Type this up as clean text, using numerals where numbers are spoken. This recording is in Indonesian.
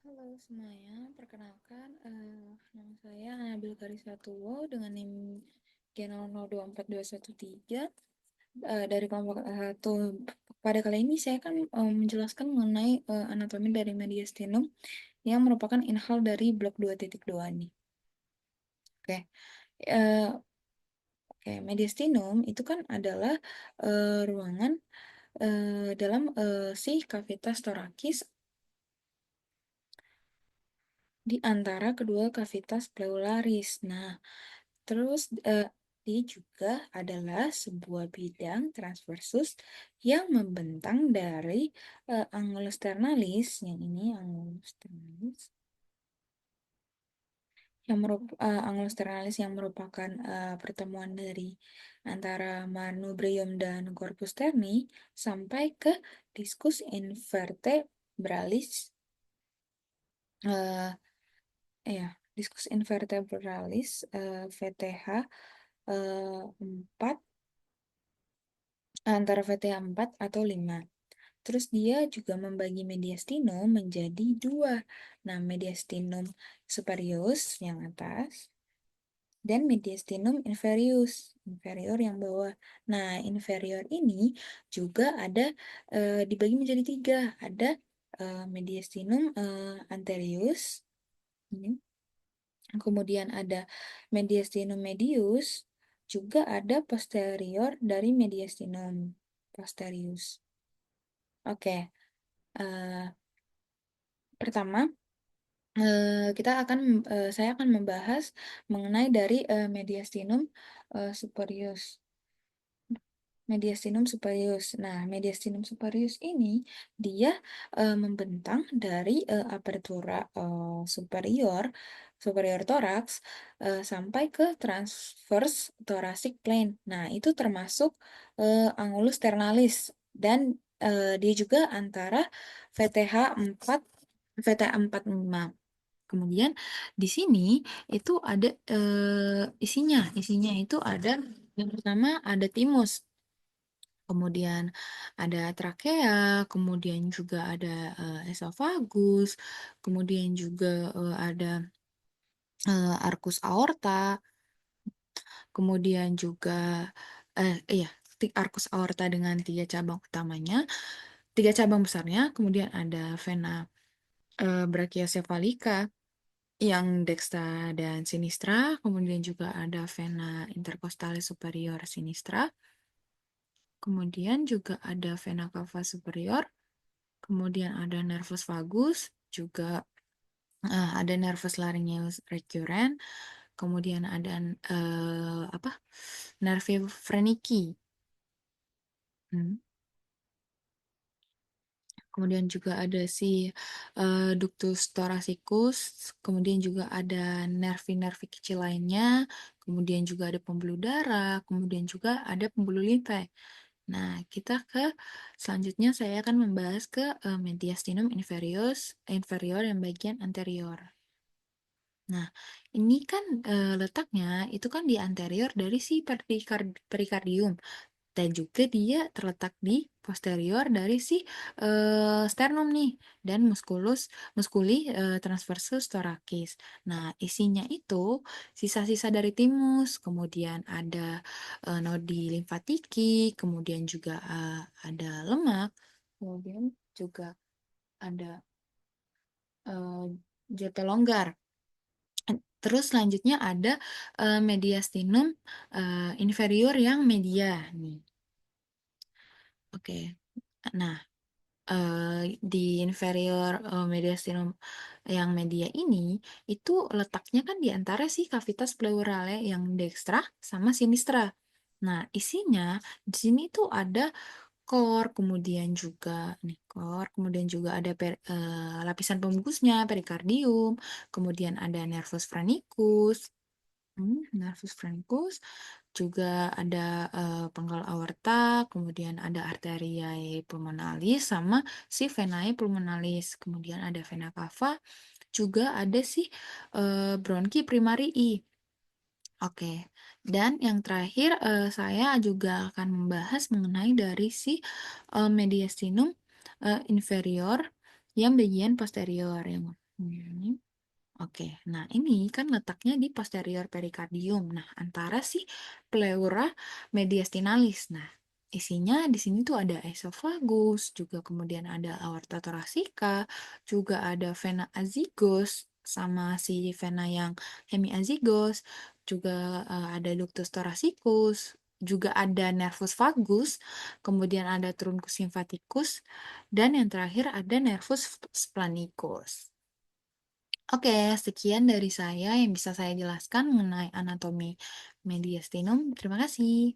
Halo semuanya, perkenalkan nama saya Nabil Karisatuwo dengan NIM G00242113 dari kelompok 1. Pada kali ini saya akan menjelaskan mengenai anatomi dari mediastinum yang merupakan inhal dari blok 2.2 nih. Oke. eh, Oke, mediastinum itu kan adalah ruangan dalam si kavitas torakis di antara kedua kavitas pleuraris. Nah, terus dia juga adalah sebuah bidang transversus yang membentang dari angulus ternalis, yang ini angulus ternalis, angulus ternalis yang merupakan pertemuan dari antara manubrium dan corpus terni sampai ke discus invertebralis, eh ya, discus invertebralis VTH 4, antara VTH 4 atau 5. Terus dia juga membagi mediastinum menjadi dua. Nah, mediastinum superius yang atas dan mediastinum inferior yang bawah. Nah, inferior ini juga ada dibagi menjadi tiga. Ada mediastinum anterius, ini. Kemudian ada mediastinum medius, juga ada posterior dari mediastinum posterius. Oke, pertama saya akan membahas mengenai dari mediastinum superius. Mediastinum superius. Nah, mediastinum superius ini dia membentang dari apertura superior toraks sampai ke transverse thoracic plane. Nah, itu termasuk angulus ternalis dan dia juga antara VTH 4 VTH 45. Kemudian di sini itu ada isinya itu ada, yang pertama ada timus, kemudian ada trakea, kemudian juga ada esofagus, kemudian juga ada arcus aorta, kemudian juga iya, arcus aorta dengan 3 cabang utamanya, 3 cabang besarnya, kemudian ada vena brachiocephalica yang dextra dan sinistra, kemudian juga ada vena intercostalis superior sinistra, kemudian juga ada vena cava superior, kemudian ada nervus vagus, juga ada nervus laryngeus recurrens, kemudian ada apa? Nervi frenici. Hmm. Kemudian juga ada si ductus thoracicus, kemudian juga ada nervi-nervi kecil lainnya, kemudian juga ada pembuluh darah, kemudian juga ada pembuluh limfe. Nah, kita ke selanjutnya saya akan membahas ke mediastinum inferior yang bagian anterior. Nah, ini kan letaknya itu kan di anterior dari si perikardium, dan juga dia terletak di posterior dari si sternum nih, dan muskuli transversus thoracis. Nah, isinya itu sisa-sisa dari timus, kemudian ada nodi limfatiki, kemudian juga ada lemak, kemudian juga ada jete longgar. Terus selanjutnya ada mediastinum inferior yang media nih. Oke. Nah, di inferior mediastinum yang media ini itu letaknya kan di antara si cavitas pleurale yang dextra sama sinistra. Nah, isinya di sini tuh ada core, kemudian juga core, kemudian juga ada lapisan pembungkusnya perikardium, kemudian ada nervus phrenicus, nervus phrenicus, juga ada penggal aorta, kemudian ada arteriae pulmonalis sama si venae pulmonalis, kemudian ada vena cava, juga ada si bronchi primarii. Oke, dan yang terakhir saya juga akan membahas mengenai dari si mediastinum inferior yang bagian posterior. Hmm. Oke, nah ini kan letaknya di posterior perikardium. Nah, antara si pleura mediastinalis. Nah, isinya di sini tuh ada esofagus, juga kemudian ada aorta thoracika, juga ada vena azygos sama si vena yang hemiazygos, juga ada ductus thoracicus, juga ada nervus vagus, kemudian ada truncus symphaticus, dan yang terakhir ada nervus splanicus. Oke, sekian dari saya yang bisa saya jelaskan mengenai anatomi mediastinum. Terima kasih.